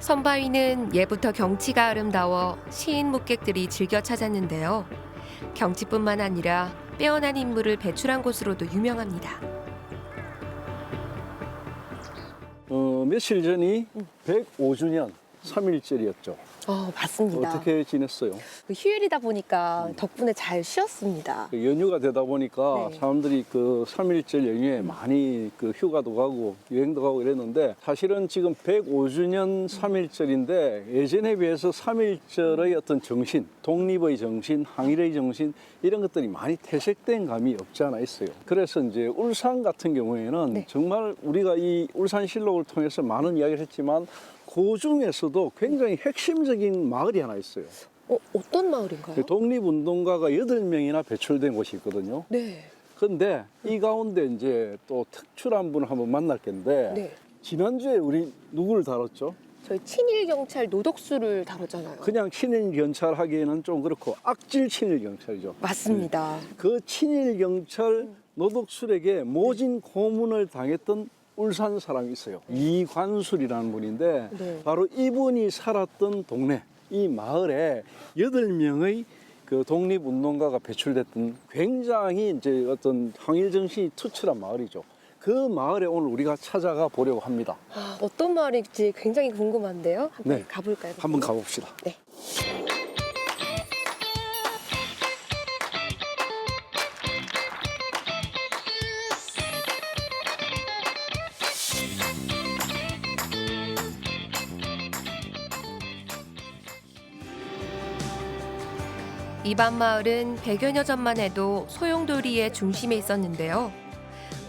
선바위는 예부터 경치가 아름다워 시인 묵객들이 즐겨 찾았는데요. 경치뿐만 아니라 빼어난 인물을 배출한 곳으로도 유명합니다. 며칠 전이 105주년 3.1절이었죠. 맞습니다. 어떻게 지냈어요? 휴일이다 보니까 덕분에 잘 쉬었습니다. 연휴가 되다 보니까 네. 사람들이 그 3.1절 연휴에 많이 그 휴가도 가고 여행도 가고 이랬는데 사실은 지금 105주년 3.1절인데 예전에 비해서 3.1절의 어떤 정신, 독립의 정신, 항일의 정신 이런 것들이 많이 퇴색된 감이 없지 않아 있어요. 그래서 이제 울산 같은 경우에는 네. 정말 우리가 이 울산실록을 통해서 많은 이야기를 했지만 그 중에서도 굉장히 핵심적인 마을이 하나 있어요. 어떤 마을인가요? 독립운동가가 8명이나 배출된 곳이 있거든요. 네. 근데 이 가운데 이제 또 특출한 분을 한번 만날 건데 네. 지난주에 우리 누구를 다뤘죠? 저희 친일 경찰 노덕수를 다뤘잖아요. 그냥 친일 경찰 하기에는 좀 그렇고 악질 친일 경찰이죠. 맞습니다. 그 친일 경찰 노덕술에게 모진 고문을 당했던 울산 사람이 있어요. 이관술이라는 분인데 네. 바로 이분이 살았던 동네, 이 마을에 8명의 그 독립운동가가 배출됐던 굉장히 이제 어떤 항일 정신이 투철한 마을이죠. 그 마을에 오늘 우리가 찾아가 보려고 합니다. 어떤 마을일지 굉장히 궁금한데요. 한번 네. 가볼까요? 한번 가봅시다. 네. 이반 마을은 100여 년 전만 해도 소용돌이의 중심에 있었는데요.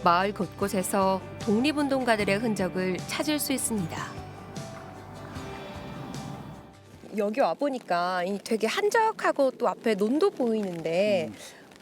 마을 곳곳에서 독립운동가들의 흔적을 찾을 수 있습니다. 여기 와보니까 되게 한적하고 또 앞에 논도 보이는데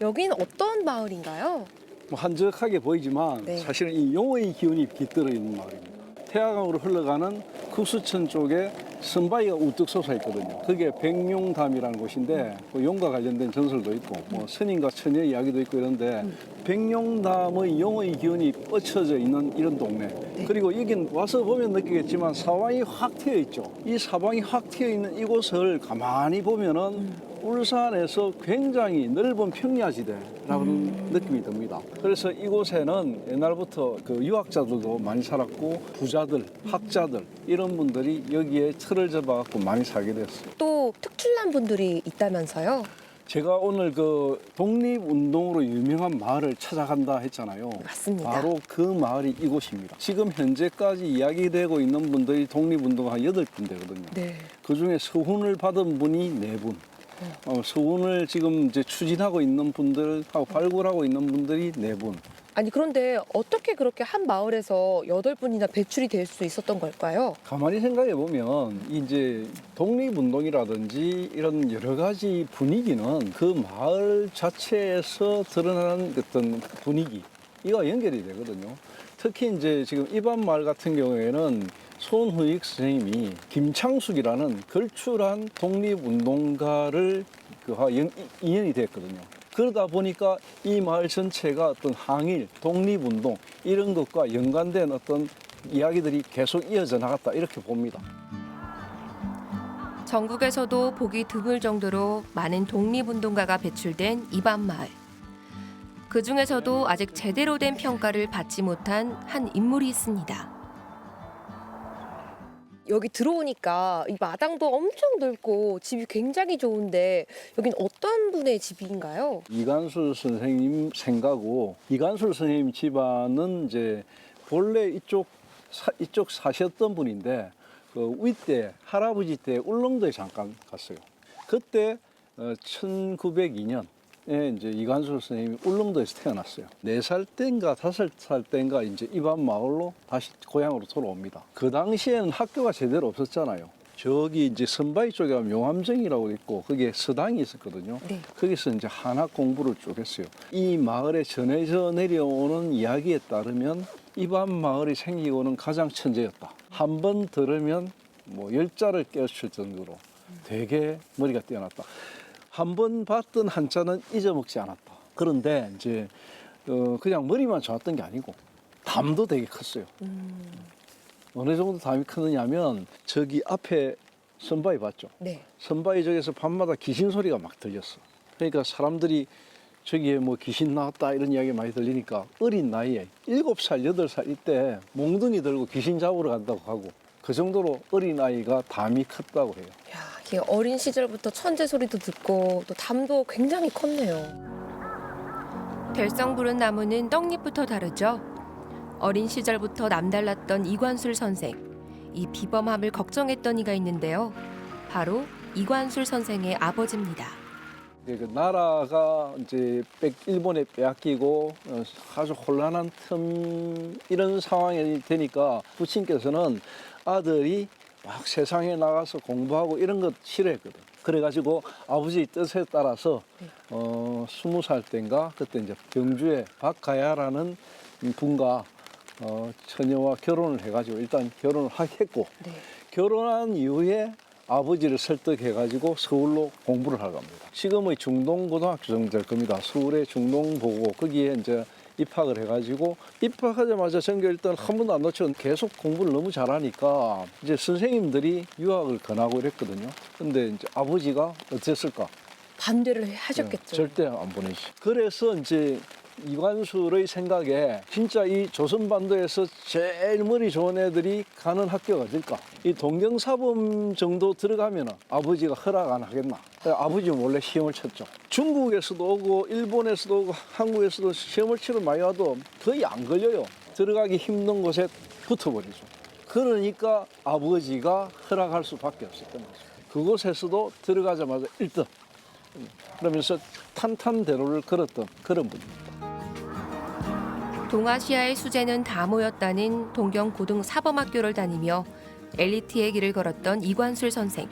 여기는 어떤 마을인가요? 뭐 한적하게 보이지만 네. 사실은 이 용의 기운이 깃들어 있는 마을입니다. 태화강으로 흘러가는 국수천 쪽에 선바위가 우뚝 솟아 있거든요. 그게 백룡담이라는 곳인데 그 용과 관련된 전설도 있고 뭐 스님과 처녀의 이야기도 있고 이런데 백룡담의 용의 기운이 뻗쳐져 있는 이런 동네. 그리고 여긴 와서 보면 느끼겠지만 사방이 확 트여 있죠. 이 사방이 확 트여 있는 이곳을 가만히 보면은 울산에서 굉장히 넓은 평야지대라는 느낌이 듭니다. 그래서 이곳에는 옛날부터 그 유학자들도 많이 살았고 부자들, 학자들 이런 분들이 여기에 틀을 잡아갖고 많이 살게 됐어요. 또 특출난 분들이 있다면서요? 제가 오늘 그 독립운동으로 유명한 마을을 찾아간다 했잖아요. 맞습니다. 바로 그 마을이 이곳입니다. 지금 현재까지 이야기되고 있는 분들이 독립운동 한 8분 되거든요. 네. 그중에 서훈을 받은 분이 4분. 서훈을 지금 이제 추진하고 있는 분들하고 발굴하고 있는 분들이 4분. 아니 그런데 어떻게 그렇게 한 마을에서 8분이나 배출이 될 수 있었던 걸까요? 가만히 생각해 보면 이제 독립운동이라든지 이런 여러 가지 분위기는 그 마을 자체에서 드러나는 어떤 분위기 이거 연결이 되거든요. 특히 이제 지금 이반 마을 같은 경우에는 손후익 선생님이 김창숙이라는 걸출한 독립운동가를 인연이 됐거든요. 그러다 보니까 이 마을 전체가 어떤 항일, 독립운동 이런 것과 연관된 어떤 이야기들이 계속 이어져 나갔다 이렇게 봅니다. 전국에서도 보기 드물 정도로 많은 독립운동가가 배출된 이반 마을. 그 중에서도 아직 제대로 된 평가를 받지 못한 한 인물이 있습니다. 여기 들어오니까 이 마당도 엄청 넓고 집이 굉장히 좋은데 여긴 어떤 분의 집인가요? 이관술 선생님 생가고 이관술 선생님 집안은 이제 본래 이쪽 사셨던 분인데 그 윗대 할아버지 때 울릉도에 잠깐 갔어요. 그때 1902년에 이제 이관술 선생님이 울릉도에서 태어났어요. 4살 때인가 5살 때인가 이제 이반 마을로 다시 고향으로 돌아옵니다. 그 당시에는 학교가 제대로 없었잖아요. 저기 이제 선바위 쪽에 가면 용암정이라고 있고 거기에 서당이 있었거든요. 네. 거기서 이제 한학 공부를 쭉 했어요. 이 마을에 전해져 내려오는 이야기에 따르면 이반 마을이 생기고는 가장 천재였다. 한 번 들으면 뭐 10자를 깨우칠 정도로 되게 머리가 뛰어났다. 한 번 봤던 한자는 잊어먹지 않았다. 그런데 이제 그냥 머리만 좋았던 게 아니고 담도 되게 컸어요. 어느 정도 담이 크느냐면 저기 앞에 선바위 봤죠? 네. 선바위 쪽에서 밤마다 귀신 소리가 막 들렸어. 그러니까 사람들이 저기에 뭐 귀신 나왔다 이런 이야기 많이 들리니까 어린 나이에 7살, 8살 이때 몽둥이 들고 귀신 잡으러 간다고 하고 그 정도로 어린 아이가 담이 컸다고 해요. 야, 이게 어린 시절부터 천재 소리도 듣고 또 담도 굉장히 컸네요. 될성 부른 나무는 떡잎부터 다르죠. 어린 시절부터 남달랐던 이관술 선생. 이 비범함을 걱정했던 이가 있는데요. 바로 이관술 선생의 아버지입니다. 그 나라가 이제 일본에 빼앗기고 아주 혼란한 틈 이런 상황이 되니까 부친께서는 아들이 막 세상에 나가서 공부하고 이런 것 싫어했거든. 그래가지고 아버지 뜻에 따라서 20살 때인가 그때 이제 경주에 박가야라는 분과 처녀와 결혼을 해가지고 일단 결혼을 하겠고 네. 결혼한 이후에 아버지를 설득해가지고 서울로 공부를 하러 갑니다. 지금의 중동고등학교 정도 될 겁니다. 서울의 중동보고 거기에 이제 입학을 해가지고 입학하자마자 전교 1등 한 번도 안 놓치고 계속 공부를 너무 잘하니까 이제 선생님들이 유학을 권하고 이랬거든요. 근데 이제 아버지가 어땠을까? 반대를 하셨겠죠. 절대 안 보내지. 그래서 이제 이관술의 생각에 진짜 이 조선반도에서 제일 머리 좋은 애들이 가는 학교가 어딜까? 이 동경사범 정도 들어가면 아버지가 허락 안 하겠나? 아버지 몰래 시험을 쳤죠. 중국에서도 오고 일본에서도 오고 한국에서도 시험을 치러 많이 와도 거의 안 걸려요. 들어가기 힘든 곳에 붙어버리죠. 그러니까 아버지가 허락할 수밖에 없었던 거죠. 그곳에서도 들어가자마자 1등. 그러면서 탄탄대로를 걸었던 그런 분입니다. 동아시아의 수재는 다 모였다는 동경고등사범학교를 다니며 엘리트의 길을 걸었던 이관술 선생.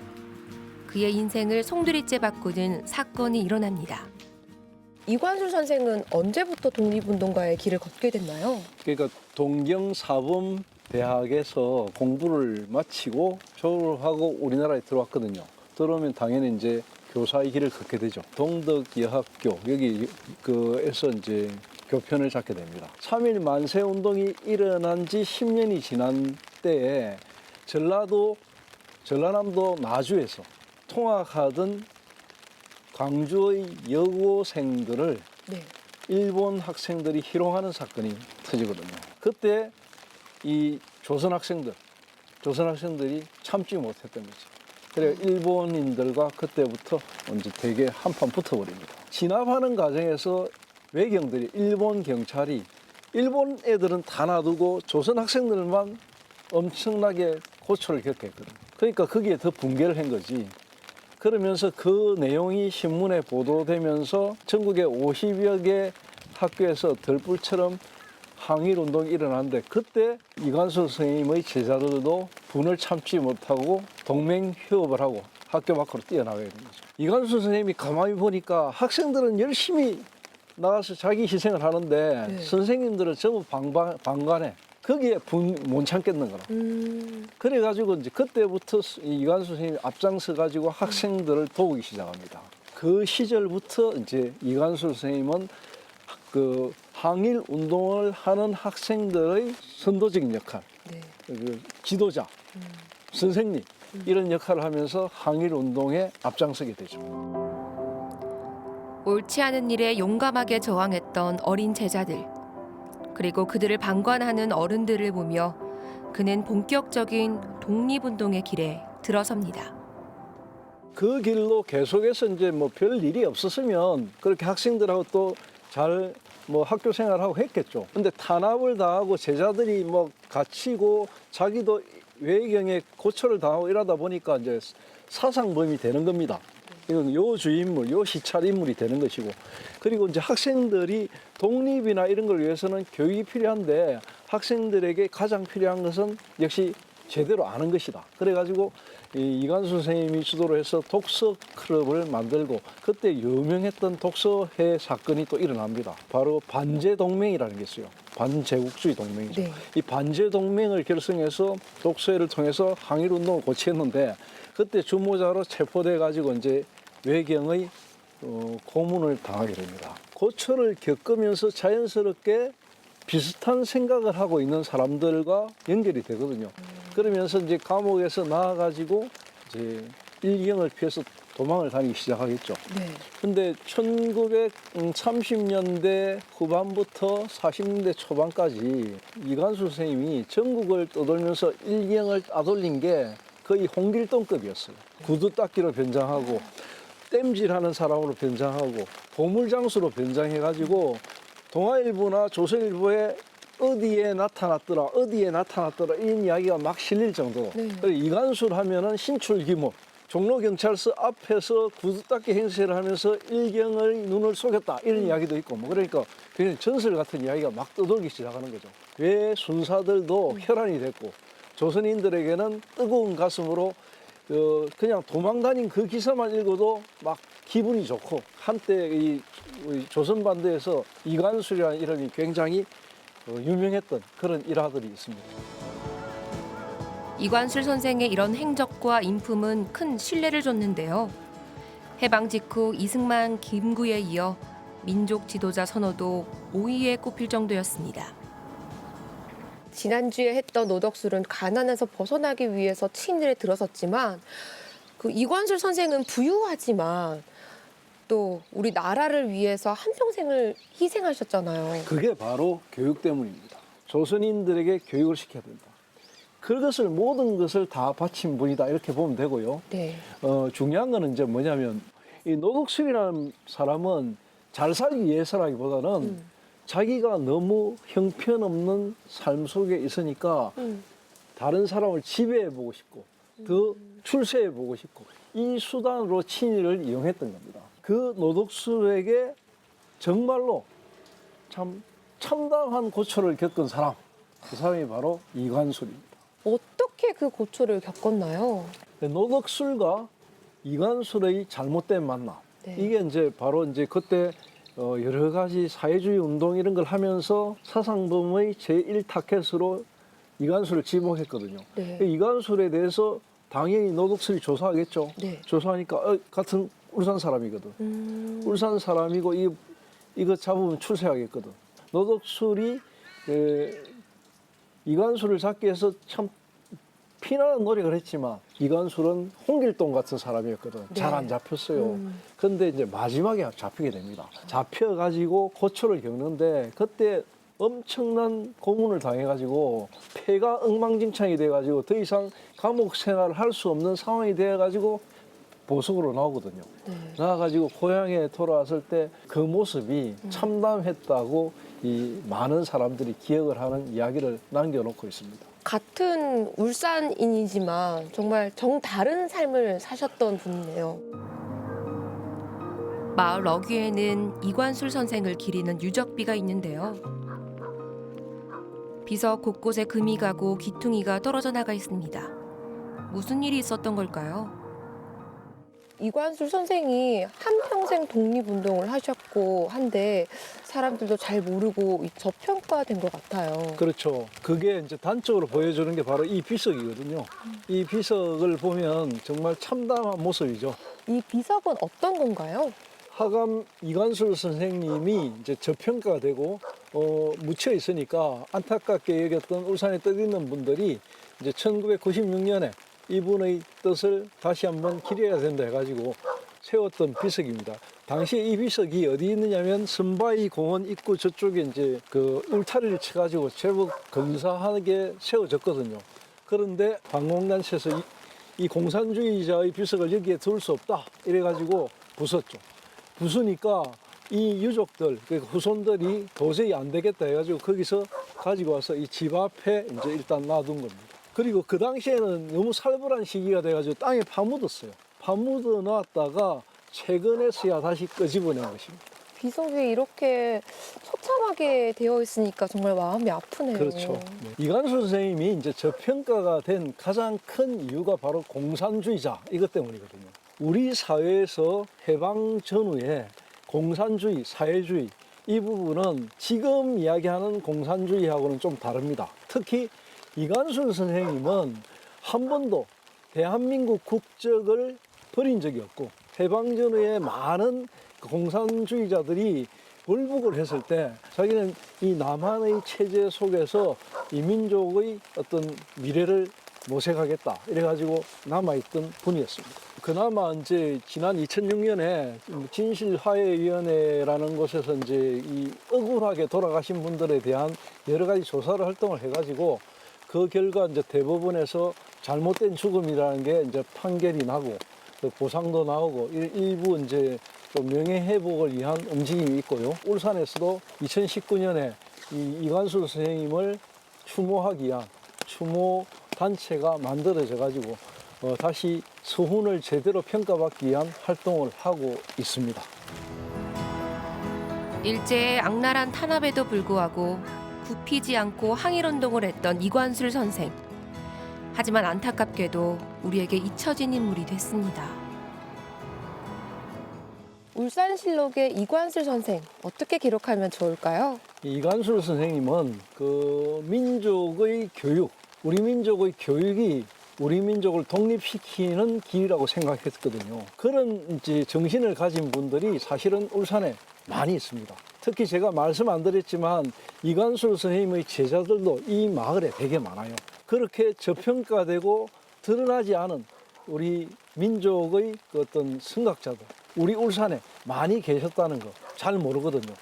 그의 인생을 송두리째 바꾸는 사건이 일어납니다. 이관술 선생은 언제부터 독립운동가의 길을 걷게 됐나요? 그러니까 동경사범대학에서 공부를 마치고 졸업하고 우리나라에 들어왔거든요. 들어오면 당연히 이제 교사의 길을 걷게 되죠. 동덕여학교 여기에서 이제 교편을 잡게 됩니다. 3.1 만세 운동이 일어난 지 10년이 지난 때에 전라남도 나주에서 통학하던 광주의 여고생들을 네. 일본 학생들이 희롱하는 사건이 터지거든요. 그때 이 조선 학생들이 참지 못했던 거죠. 그래 일본인들과 그때부터 이제 되게 한판 붙어버립니다. 진압하는 과정에서 외경들이 일본 경찰이 일본 애들은 다 놔두고 조선 학생들만 엄청나게 고초를 겪었거든요. 그러니까 거기에 더 붕괴를 한 거지. 그러면서 그 내용이 신문에 보도되면서 전국의 50여 개 학교에서 들불처럼 항일 운동이 일어났는데 그때 이관수 선생님의 제자들도 분을 참지 못하고 동맹 휴업을 하고 학교 밖으로 뛰어나가게 된 거죠. 이관수 선생님이 가만히 보니까 학생들은 열심히 나가서 자기 희생을 하는데 네. 선생님들은 전부 방관해. 거기에 분 못 참겠는 거라. 그래가지고 이제 그때부터 이관수 선생님이 앞장서 가지고 학생들을 도우기 시작합니다. 그 시절부터 이제 이관수 선생님은 그 항일 운동을 하는 학생들의 선도적인 역할, 네. 그 지도자, 선생님 이런 역할을 하면서 항일 운동에 앞장서게 되죠. 옳지 않은 일에 용감하게 저항했던 어린 제자들, 그리고 그들을 방관하는 어른들을 보며 그는 본격적인 독립운동의 길에 들어섭니다. 그 길로 계속해서 이제 뭐 별 일이 없었으면 그렇게 학생들하고 또 잘 뭐 학교 생활하고 했겠죠. 근데 탄압을 당하고 제자들이 뭐 갇히고 자기도 외경에 고초를 당하고 이러다 보니까 이제 사상범이 되는 겁니다. 이건 요주인물, 요시찰 인물이 되는 것이고, 그리고 이제 학생들이 독립이나 이런 걸 위해서는 교육이 필요한데 학생들에게 가장 필요한 것은 역시 제대로 아는 것이다. 그래가지고 이관수 선생님이 주도로 해서 독서 클럽을 만들고 그때 유명했던 독서회 사건이 또 일어납니다. 바로 반제동맹이라는 게 있어요. 반제국주의 동맹이죠. 네. 이 반제동맹을 결성해서 독서회를 통해서 항일운동을 고치했는데 그때 주모자로 체포돼 가지고 이제 외경의 고문을 당하게 됩니다. 고초를 겪으면서 자연스럽게 비슷한 생각을 하고 있는 사람들과 연결이 되거든요. 그러면서 이제 감옥에서 나와가지고 이제 일경을 피해서 도망을 다니기 시작하겠죠. 네. 근데 1930년대 후반부터 40년대 초반까지 이관수 선생님이 전국을 떠돌면서 일경을 따돌린 게 거의 홍길동급이었어요. 구두 닦기로 변장하고 땜질하는 사람으로 변장하고 보물장수로 변장해가지고 동아일보나 조선일보에 어디에 나타났더라 이런 이야기가 막 실릴 정도로. 네. 그리고 이관수를 하면은 신출귀몰. 종로경찰서 앞에서 구두닦기 행세를 하면서 일경의 눈을 속였다 이런 이야기도 있고 뭐 그러니까 그냥 전설 같은 이야기가 막 떠돌기 시작하는 거죠. 왜 순사들도 혈안이 됐고 조선인들에게는 뜨거운 가슴으로 그냥 도망다닌 그 기사만 읽어도 막 기분이 좋고 한때 이 조선 반도에서 이관술이라는 이름이 굉장히 유명했던 그런 일화들이 있습니다. 이관술 선생의 이런 행적과 인품은 큰 신뢰를 줬는데요. 해방 직후 이승만, 김구에 이어 민족 지도자 선호도 5위에 꼽힐 정도였습니다. 지난주에 했던 노덕술은 가난에서 벗어나기 위해서 친일에 들어섰지만 그 이관술 선생은 부유하지만 또 우리 나라를 위해서 한평생을 희생하셨잖아요. 그게 바로 교육 때문입니다. 조선인들에게 교육을 시켜야 된다. 그것을 모든 것을 다 바친 분이다 이렇게 보면 되고요. 네. 중요한 거는 이제 뭐냐면 이 노덕술이라는 사람은 잘 살기 위해서라기보다는 자기가 너무 형편없는 삶 속에 있으니까 다른 사람을 지배해보고 싶고 더 출세해보고 싶고 이 수단으로 친일을 이용했던 겁니다. 그 노덕술에게 정말로 참 참담한 고초를 겪은 사람, 그 사람이 바로 이관술입니다. 어떻게 그 고초를 겪었나요? 노덕술과 이관술의 잘못된 만남. 네. 이게 이제 바로 이제 그때 여러 가지 사회주의 운동 이런 걸 하면서 사상범의 제1타켓으로 이관술을 지목했거든요. 네. 이관술에 대해서 당연히 노덕술이 조사하겠죠. 네. 조사하니까 같은 울산 사람이거든. 울산 사람이고 이거 잡으면 출세하겠거든. 노덕술이 이관술을 잡기 위해서 참 피나는 노력을 했지만 이관술은 홍길동 같은 사람이었거든. 네. 잘 안 잡혔어요. 근데 이제 마지막에 잡히게 됩니다. 잡혀가지고 고초를 겪는데 그때 엄청난 고문을 당해가지고 폐가 엉망진창이 돼가지고 더 이상 감옥 생활을 할 수 없는 상황이 돼가지고 보석으로 나오거든요. 네. 나와가지고 고향에 돌아왔을 때 그 모습이 참담했다고 이 많은 사람들이 기억을 하는 이야기를 남겨놓고 있습니다. 같은 울산인이지만 정말 정다른 삶을 사셨던 분이네요. 마을 어귀에는 이관술 선생을 기리는 유적비가 있는데요. 비석 곳곳에 금이 가고 귀퉁이가 떨어져 나가 있습니다. 무슨 일이 있었던 걸까요? 이관술 선생이 한평생 독립운동을 하셨고 한데 사람들도 잘 모르고 저평가된 것 같아요. 그렇죠. 그게 이제 단적으로 보여주는 게 바로 이 비석이거든요. 이 비석을 보면 정말 참담한 모습이죠. 이 비석은 어떤 건가요? 하감 이관술 선생님이 이제 저평가가 되고 묻혀 있으니까 안타깝게 여겼던 울산에 뜻 있는 분들이 이제 1996년에 이분의 뜻을 다시 한번 기려야 된다 해가지고 세웠던 비석입니다. 당시에 이 비석이 어디 있느냐면 선바위 공원 입구 저쪽에 이제 그 울타리를 쳐가지고 제법 근사하게 세워졌거든요. 그런데 관공단체에서 이 공산주의자의 비석을 여기에 둘 수 없다 이래가지고 부쉈죠. 부수니까 이 유족들, 그러니까 후손들이 도저히 안 되겠다 해가지고 거기서 가지고 와서 이 집 앞에 이제 일단 놔둔 겁니다. 그리고 그 당시에는 너무 살벌한 시기가 돼가지고 땅에 파묻었어요. 파묻어 놨다가 최근에서야 다시 끄집어낸 것입니다. 비석이 이렇게 처참하게 되어 있으니까 정말 마음이 아프네요. 그렇죠. 이관수 선생님이 이제 저평가가 된 가장 큰 이유가 바로 공산주의자 이것 때문이거든요. 우리 사회에서 해방 전후에 공산주의, 사회주의 이 부분은 지금 이야기하는 공산주의하고는 좀 다릅니다. 특히 이관수 선생님은 한 번도 대한민국 국적을 버린 적이 없고 해방 전후에 많은 공산주의자들이 벌북을 했을 때 자기는 이 남한의 체제 속에서 이 민족의 어떤 미래를 모색하겠다 이래가지고 남아있던 분이었습니다. 그나마 이제 지난 2006년에 진실화해위원회라는 곳에서 이제 이 억울하게 돌아가신 분들에 대한 여러 가지 조사를 활동을 해가지고 그 결과 이제 대법원에서 잘못된 죽음이라는 게 이제 판결이 나고 그 보상도 나오고 일부 이제 또 명예회복을 위한 움직임이 있고요. 울산에서도 2019년에 이 이관술 선생님을 추모하기 위한 추모 단체가 만들어져 가지고 다시 서훈을 제대로 평가받기 위한 활동을 하고 있습니다. 일제의 악랄한 탄압에도 불구하고 굽히지 않고 항일운동을 했던 이관술 선생. 하지만 안타깝게도 우리에게 잊혀진 인물이 됐습니다. 울산실록의 이관술 선생 어떻게 기록하면 좋을까요? 이관술 선생님은 그 민족의 교육, 우리 민족의 교육이 우리 민족을 독립시키는 길이라고 생각했거든요. 그런 이제 정신을 가진 분들이 사실은 울산에 많이 있습니다. 특히 제가 말씀 안 드렸지만 이관술 선생님의 제자들도 이 마을에 되게 많아요. 그렇게 저평가되고 드러나지 않은 우리 민족의 그 어떤 선각자들, 우리 울산에 많이 계셨다는 거 잘 모르거든요.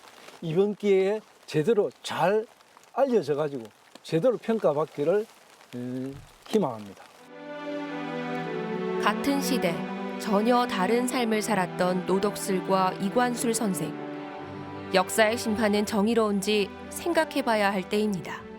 이번 기회에 제대로 잘 알려져 가지고 제대로 평가받기를 희망합니다. 같은 시대 전혀 다른 삶을 살았던 노덕슬과 이관술 선생. 역사의 심판은 정의로운지 생각해봐야 할 때입니다.